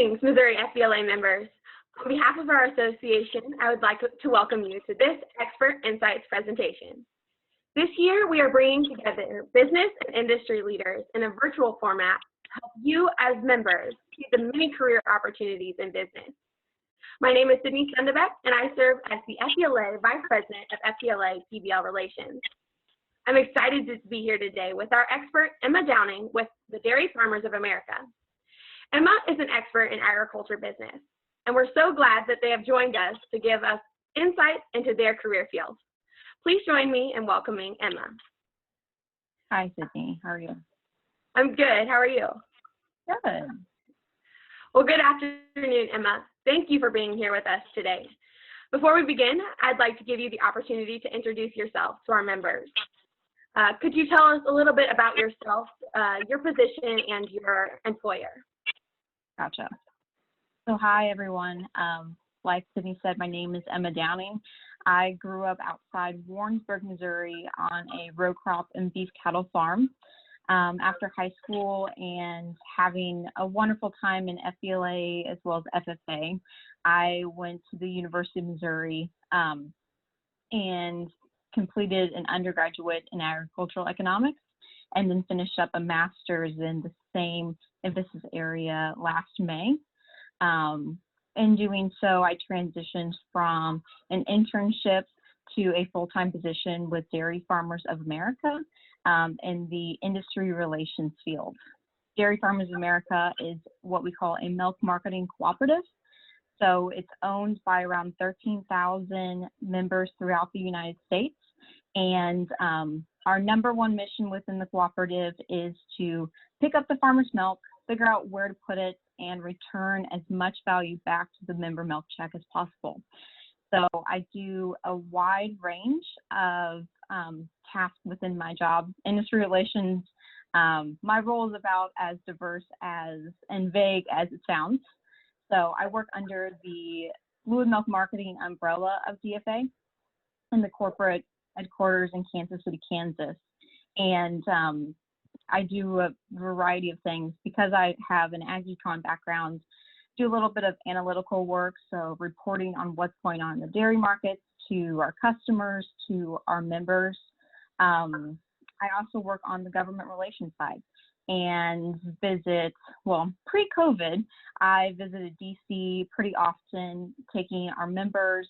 Greetings, Missouri FBLA members. On behalf of our association, I would like to welcome you to this Expert Insights presentation. This year, we are bringing together business and industry leaders in a virtual format to help you as members see the many career opportunities in business. My name is Sydney Sundebeck, and I serve as the FBLA Vice President of FBLA-PBL Relations. I'm excited to be here today with our expert, Emma Downing, with the Dairy Farmers of America. Emma is an expert in agriculture business, and we're so glad that they have joined us to give us insights into their career field. Please join me in welcoming Emma. Hi, Sydney. How are you? I'm good. How are you? Good. Well, good afternoon, Emma. Thank you for being here with us today. Before we begin, I'd like to give you the opportunity to introduce yourself to our members. Could you tell us a little bit about yourself, your position, and your employer? Gotcha. So hi, everyone. Like Sydney said, my name is Emma Downing. I grew up outside Warrensburg, Missouri on a row crop and beef cattle farm. After high school and having a wonderful time in FBLA as well as FFA, I went to the University of Missouri and completed an undergraduate in agricultural economics, and then finished up a master's in the same emphasis area last May. In doing so, I transitioned from an internship to a full-time position with Dairy Farmers of America in the industry relations field. Dairy Farmers of America is what we call a milk marketing cooperative. So it's owned by around 13,000 members throughout the United States. And our number one mission within the cooperative is to pick up the farmer's milk, figure out where to put it, and return as much value back to the member milk check as possible. So I do a wide range of tasks within my job. Industry relations, my role is about as diverse as and vague as it sounds. So I work under the fluid milk marketing umbrella of DFA in the corporate headquarters in Kansas City, Kansas. And I do a variety of things because I have an ag-econ background, do a little bit of analytical work, so reporting on what's going on in the dairy markets to our customers, to our members. I also work on the government relations side and visit, well, pre-COVID, I visited DC pretty often, taking our members,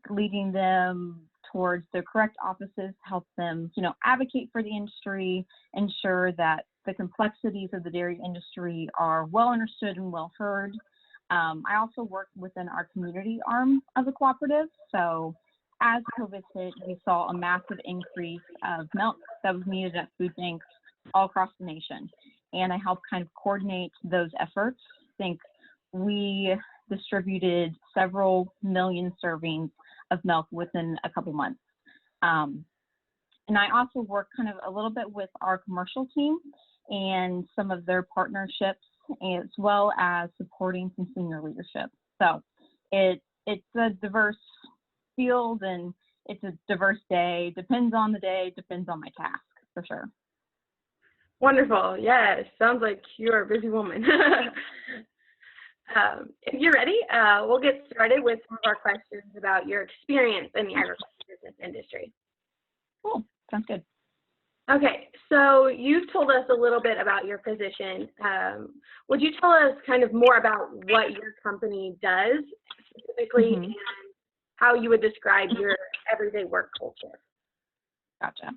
leading them towards the correct offices, help them, advocate for the industry, ensure that the complexities of the dairy industry are well understood and well heard. I also work within our community arm of the cooperative. So as COVID hit, we saw a massive increase of milk that was needed at food banks all across the nation. And I helped kind of coordinate those efforts. I think we distributed several million servings of milk within a couple months. And I also work kind of a little bit with our commercial team and some of their partnerships, as well as supporting some senior leadership. So it's a diverse field and it's a diverse day. Depends on the day, depends on my task, for sure. Wonderful. Yes, sounds like you're a busy woman. If you're ready, we'll get started with some of our questions about your experience in the agriculture business industry. Cool. Sounds good. Okay, so you've told us a little bit about your position. Would you tell us kind of more about what your company does specifically and how you would describe your everyday work culture? Gotcha.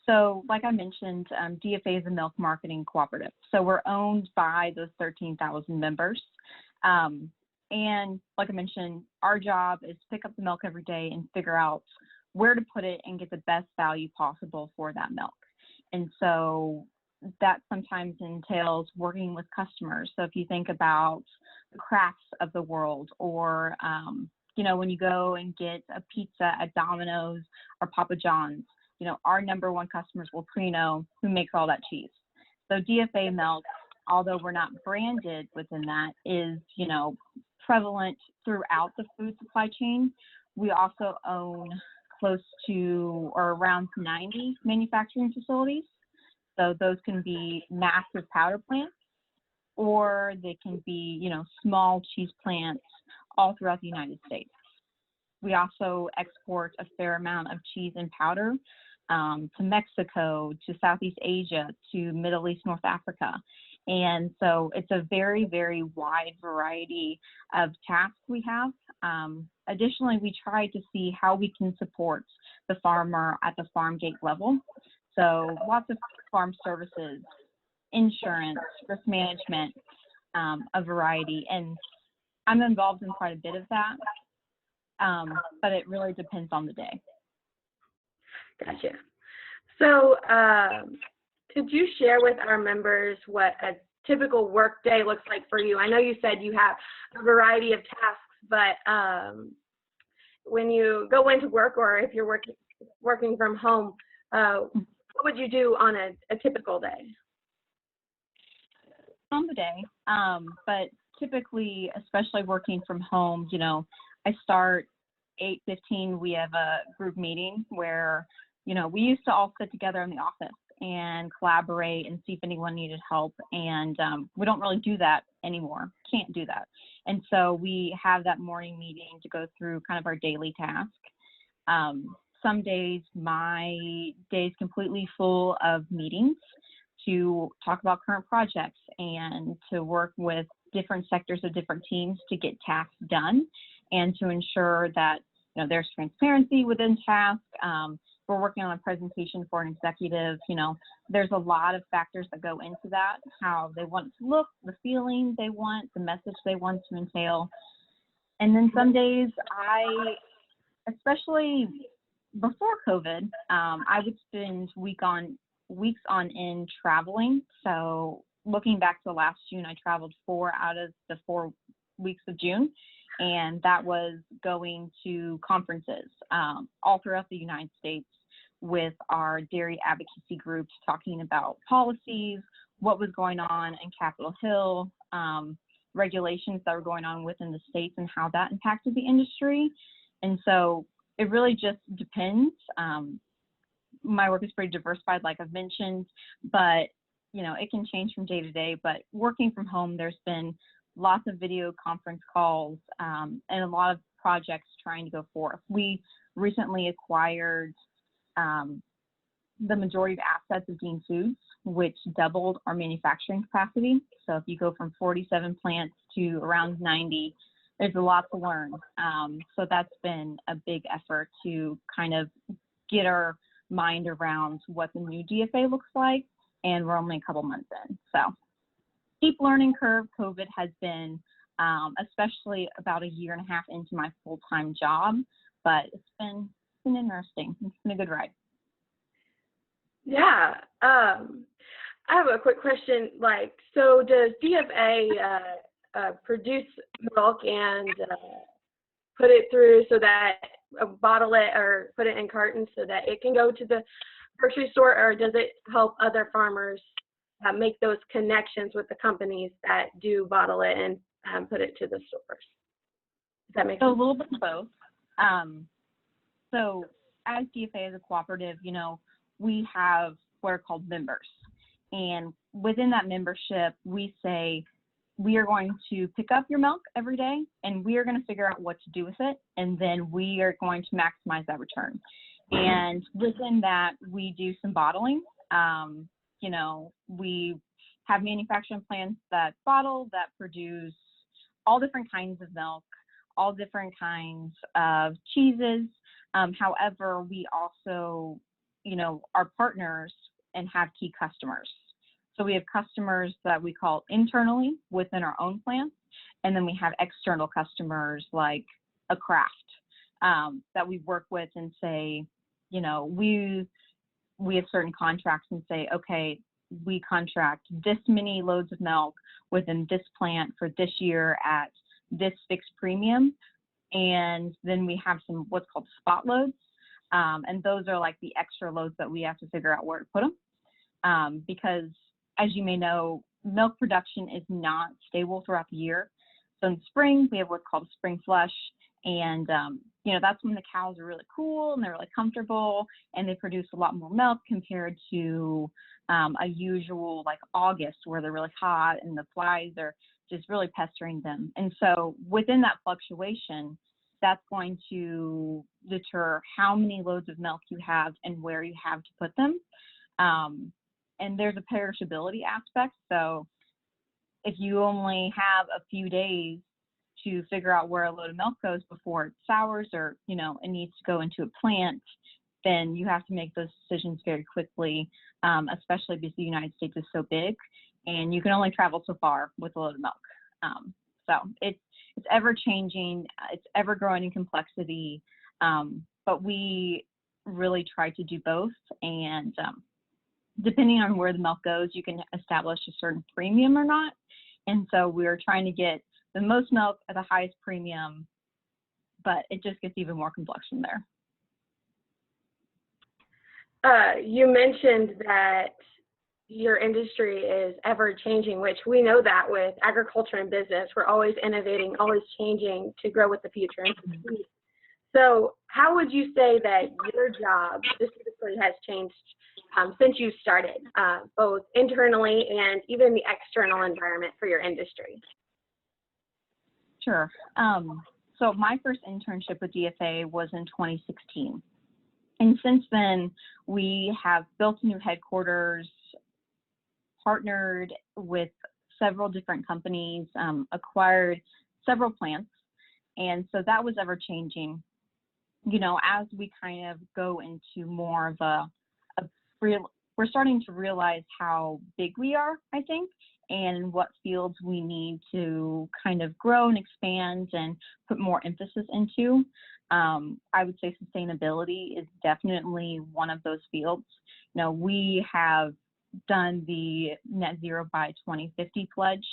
So like I mentioned, DFA is a milk marketing cooperative. So we're owned by those 13,000 members. And like I mentioned, our job is to pick up the milk every day and figure out where to put it and get the best value possible for that milk. And so that sometimes entails working with customers. So if you think about the Crafts of the world, or, when you go and get a pizza at Domino's or Papa John's, our number one customers will know who makes all that cheese. So DFA milk, although we're not branded within that, is, prevalent throughout the food supply chain. We also own close to or around 90 manufacturing facilities. So those can be massive powder plants or they can be, small cheese plants all throughout the United States. We also export a fair amount of cheese and powder to Mexico, to Southeast Asia, to Middle East, North Africa. And so it's a very, very wide variety of tasks we have. Additionally, we try to see how we can support the farmer at the farm gate level. So lots of farm services, insurance, risk management, a variety. And I'm involved in quite a bit of that, but it really depends on the day. Gotcha. So could you share with our members what a typical work day looks like for you? I know you said you have a variety of tasks, but when you go into work, or if you're working from home, what would you do on a typical day? On the day, but typically, especially working from home, I start 8:15. We have a group meeting where, we used to all sit together in the office and collaborate and see if anyone needed help. And we don't really do that anymore. Can't do that. And so we have that morning meeting to go through kind of our daily task. Some days my day is completely full of meetings to talk about current projects and to work with different sectors of different teams to get tasks done and to ensure that there's transparency within tasks. We're working on a presentation for an executive. There's a lot of factors that go into that, how they want it to look, the feeling they want, the message they want to entail. And then some days especially before COVID, I would spend weeks on end traveling. So looking back to last June, I traveled 4 out of the 4 weeks of June, and that was going to conferences all throughout the United States with our dairy advocacy groups, talking about policies, what was going on in Capitol Hill, regulations that were going on within the states and how that impacted the industry. And so it really just depends. My work is pretty diversified, like I've mentioned, but it can change from day to day. But working from home, there's been lots of video conference calls and a lot of projects trying to go forth. We recently acquired the majority of assets of Dean Foods, which doubled our manufacturing capacity. So if you go from 47 plants to around 90, there's a lot to learn. So that's been a big effort to kind of get our mind around what the new DFA looks like, and we're only a couple months in. So steep learning curve. COVID has been, especially about a year and a half into my full-time job, but it's been interesting. It's been a good ride. Yeah. I have a quick question. So does DFA produce milk and put it through so that bottle it or put it in cartons so that it can go to the grocery store, or does it help other farmers make those connections with the companies that do bottle it and put it to the stores? Does that make sense? So a little bit of both. So as DFA as a cooperative, we have what are called members. And within that membership, we say, we are going to pick up your milk every day, and we are going to figure out what to do with it. And then we are going to maximize that return. And within that, we do some bottling. We have manufacturing plants that bottle, that produce all different kinds of milk, all different kinds of cheeses. However, we also, are partners and have key customers. So we have customers that we call internally within our own plants, and then we have external customers like a craft that we work with and say, we have certain contracts and say, okay, we contract this many loads of milk within this plant for this year at this fixed premium. And then we have some what's called spot loads. And those are like the extra loads that we have to figure out where to put them. Because as you may know, milk production is not stable throughout the year. So in spring, we have what's called spring flush. And that's when the cows are really cool and they're really comfortable and they produce a lot more milk compared to a usual like August where they're really hot and the flies are just really pestering them. And so within that fluctuation, that's going to deter how many loads of milk you have and where you have to put them. And there's a perishability aspect. So if you only have a few days to figure out where a load of milk goes before it sours or, it needs to go into a plant, then you have to make those decisions very quickly, especially because the United States is so big and you can only travel so far with a load of milk. So it's ever changing, it's ever growing in complexity, but we really try to do both. And depending on where the milk goes, you can establish a certain premium or not. And so we're trying to get the most milk at the highest premium, but it just gets even more complex from there. You mentioned that your industry is ever changing, which we know that with agriculture and business, we're always innovating, always changing to grow with the future and succeed. So how would you say that your job specifically has changed since you started, both internally and even the external environment for your industry? Sure. So my first internship with DFA was in 2016. And since then, we have built a new headquarters, partnered with several different companies, acquired several plants. And so that was ever changing. As we kind of go into more of a real, we're starting to realize how big we are, I think, and what fields we need to kind of grow and expand and put more emphasis into. I would say sustainability is definitely one of those fields. We have done the net zero by 2050 pledge.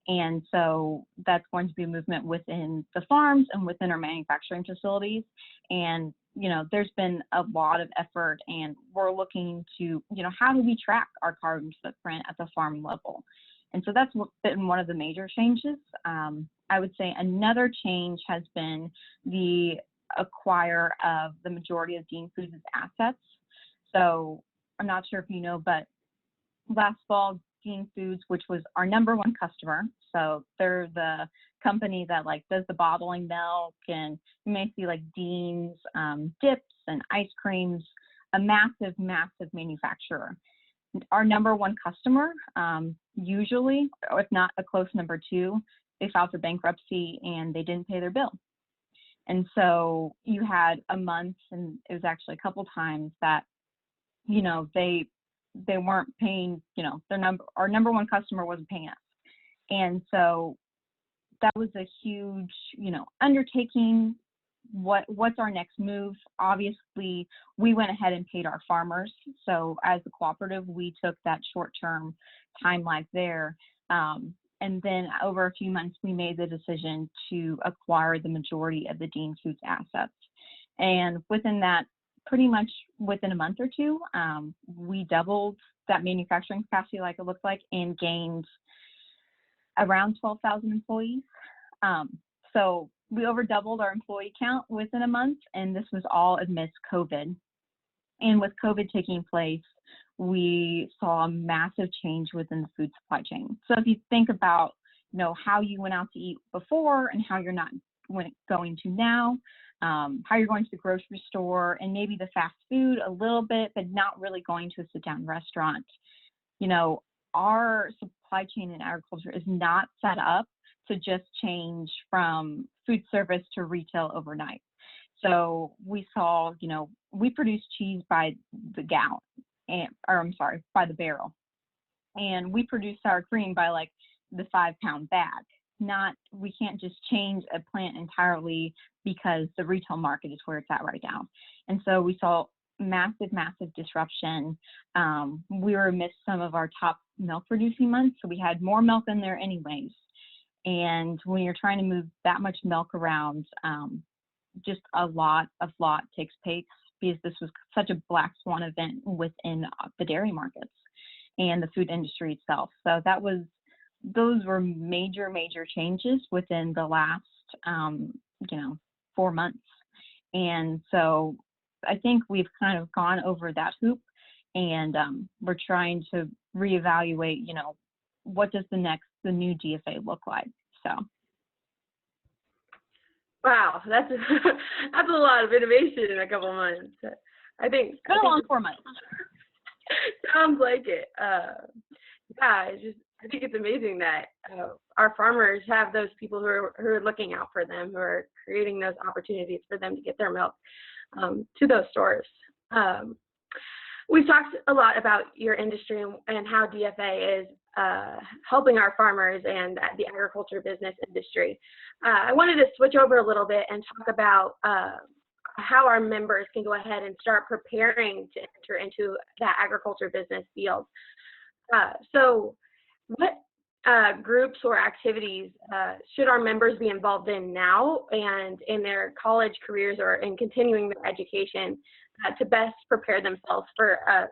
And so that's going to be a movement within the farms and within our manufacturing facilities. And, there's been a lot of effort and we're looking to, how do we track our carbon footprint at the farm level? And so that's been one of the major changes. I would say another change has been the acquire of the majority of Dean Foods' assets. So I'm not sure if you know, but last fall, Dean Foods, which was our number one customer, so they're the company that does the bottling milk, and you may see Dean's dips and ice creams, a massive, massive manufacturer. Our number one customer, usually, or if not a close number two, they filed for bankruptcy and they didn't pay their bill. And so you had a month, and it was actually a couple times that, they weren't paying, our number one customer wasn't paying us. And so that was a huge, undertaking. What's our next move? Obviously, we went ahead and paid our farmers. So as a cooperative, we took that short-term time lag there. And then over a few months, we made the decision to acquire the majority of the Dean Foods assets. And within that, pretty much within a month or two, we doubled that manufacturing capacity, like it looked like, and gained around 12,000 employees. So we over doubled our employee count within a month, and this was all amidst COVID. And with COVID taking place, we saw a massive change within the food supply chain. So if you think about, how you went out to eat before and how you're not going to now, how you're going to the grocery store and maybe the fast food a little bit, but not really going to a sit-down restaurant. Our supply chain in agriculture is not set up to just change from food service to retail overnight. So we saw, we produce cheese by the gallon, by the barrel. And we produce sour cream by the 5-pound bag. We can't just change a plant entirely because the retail market is where it's at right now. And so we saw massive, massive disruption. We were amidst some of our top milk producing months, so we had more milk in there anyways. And when you're trying to move that much milk around, just a lot takes place because this was such a black swan event within the dairy markets and the food industry itself. So those were major, major changes within the last, 4 months. And so I think we've kind of gone over that hoop, and we're trying to reevaluate, what does the new GFA look like? So. Wow, that's that's a lot of innovation in a couple months. I think Been a long 4 months. Sounds like it. Yeah, I think it's amazing that our farmers have those people who are looking out for them, who are creating those opportunities for them to get their milk to those stores. We've talked a lot about your industry and how DFA is helping our farmers and the agriculture business industry. I wanted to switch over a little bit and talk about how our members can go ahead and start preparing to enter into that agriculture business field. So what groups or activities should our members be involved in now and in their college careers or in continuing their education to best prepare themselves for a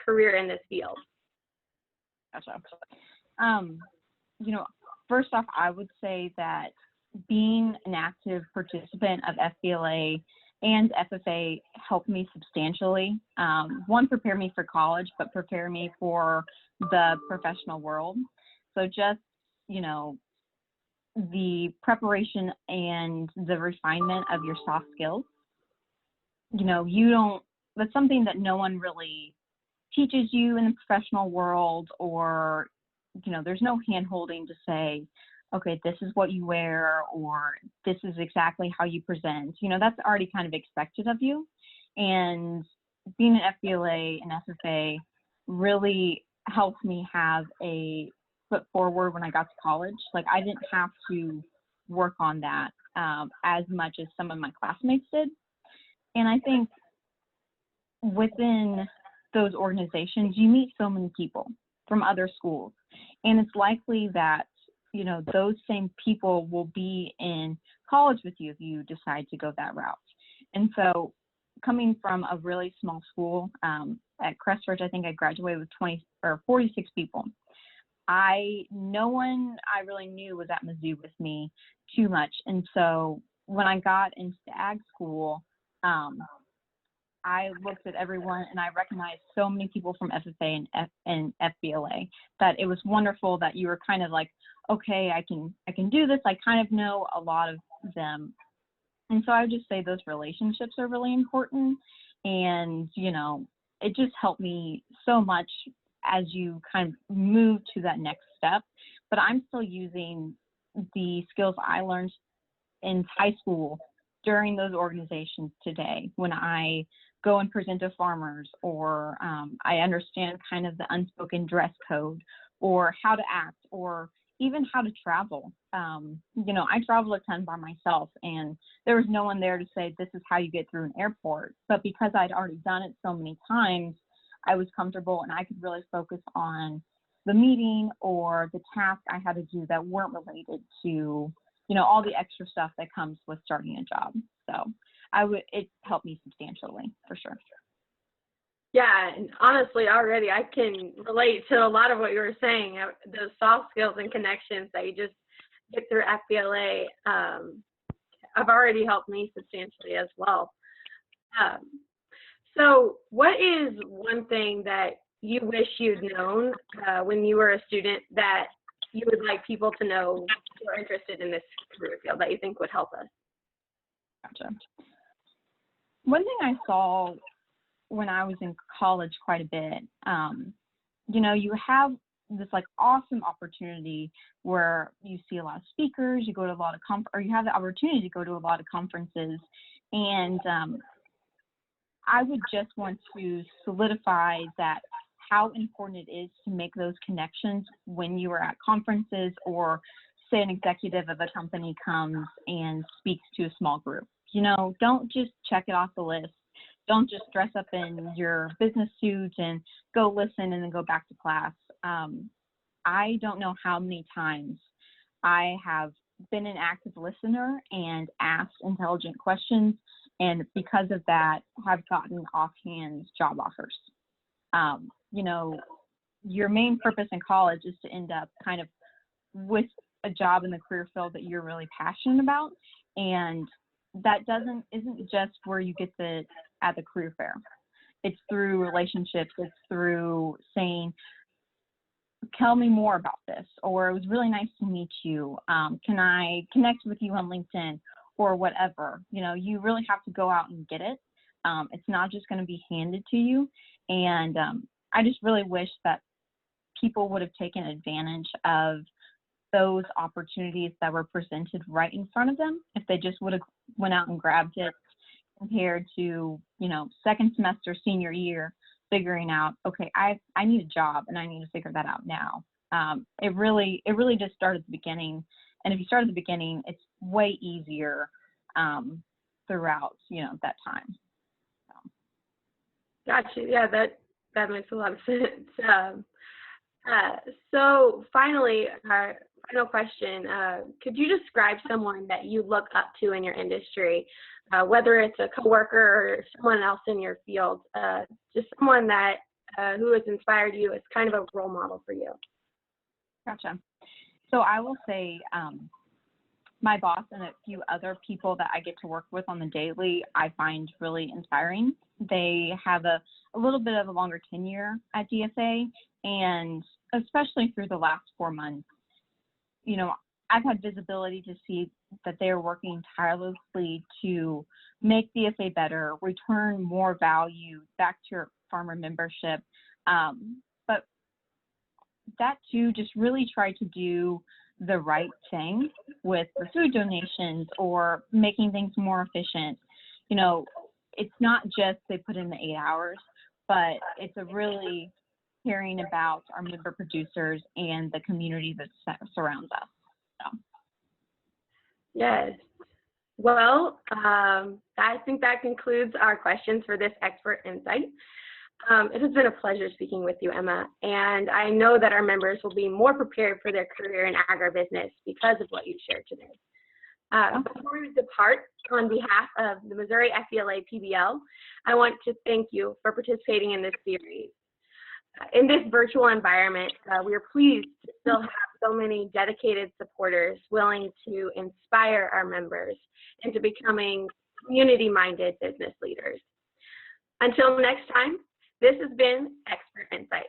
career in this field? Gotcha. First off, I would say that being an active participant of FBLA and FFA helped me substantially. One, prepare me for college, but prepare me for the professional world. So just, the preparation and the refinement of your soft skills. That's something that no one really teaches you in the professional world, or, there's no hand holding to say, okay, this is what you wear, or this is exactly how you present. That's already kind of expected of you. And being an FBLA and FFA really helped me have a foot forward when I got to college. Like, I didn't have to work on that as much as some of my classmates did. And I think within those organizations, you meet so many people from other schools. And it's likely that, those same people will be in college with you if you decide to go that route. And so coming from a really small school, at Crestridge, I think I graduated with 46 people. No one I really knew was at Mizzou with me too much. And so when I got into ag school, I looked at everyone and I recognized so many people from FFA and FBLA that it was wonderful that you were kind of like, okay, I can do this. I kind of know a lot of them. And so I would just say those relationships are really important. And, it just helped me so much as you kind of move to that next step. But I'm still using the skills I learned in high school during those organizations today when I go and present to farmers, or I understand kind of the unspoken dress code, or how to act, or even how to travel. I travel a ton by myself, and there was no one there to say, this is how you get through an airport. But because I'd already done it so many times, I was comfortable and I could really focus on the meeting or the task I had to do that weren't related to, all the extra stuff that comes with starting a job. So it helped me substantially, for sure. Yeah, and honestly, already I can relate to a lot of what you were saying. Those soft skills and connections that you just get through FBLA have already helped me substantially as well. So what is one thing that you wish you'd known when you were a student that you would like people to know who are interested in this career field that you think would help us? Gotcha. One thing I saw when I was in college quite a bit, you have this like awesome opportunity where you see a lot of speakers, you go to a lot of or you have the opportunity to go to a lot of conferences, and I would just want to solidify that how important it is to make those connections when you are at conferences, or say an executive of a company comes and speaks to a small group. Don't just check it off the list. Don't just dress up in your business suit and go listen and then go back to class. I don't know how many times I have been an active listener and asked intelligent questions, and because of that, have gotten offhand job offers. Your main purpose in college is to end up kind of with a job in the career field that you're really passionate about. And that isn't just where you get at the career fair. It's through relationships. It's through saying, tell me more about this, or it was really nice to meet you. Can I connect with you on LinkedIn or whatever? You know, you really have to go out and get it. It's not just going to be handed to you. And I just really wish that people would have taken advantage of those opportunities that were presented right in front of them if they just would have went out and grabbed it, compared to, you know, second semester, senior year, figuring out, okay, I need a job and I need to figure that out now. It really just started at the beginning. And if you start at the beginning, it's way easier throughout, you know, that time. Gotcha. Yeah, that makes a lot of sense. So finally, our final question, could you describe someone that you look up to in your industry, whether it's a coworker or someone else in your field, just someone that who has inspired you as kind of a role model for you? Gotcha. So I will say my boss and a few other people that I get to work with on the daily, I find really inspiring. They have a little bit of a longer tenure at DFA, and especially through the last 4 months, you know, I've had visibility to see that they are working tirelessly to make DFA better, return more value back to your farmer membership, but that too, just really try to do the right thing with the food donations or making things more efficient. You know, it's not just they put in the 8 hours, but it's a really caring about our member producers and the community that surrounds us. So. Yes. Well, I think that concludes our questions for this expert insight. It has been a pleasure speaking with you, Emma, and I know that our members will be more prepared for their career in agribusiness because of what you shared today. Before we depart, on behalf of the Missouri FBLA-PBL, I want to thank you for participating in this series. In this virtual environment, we are pleased to still have so many dedicated supporters willing to inspire our members into becoming community-minded business leaders. Until next time, this has been Expert Insights.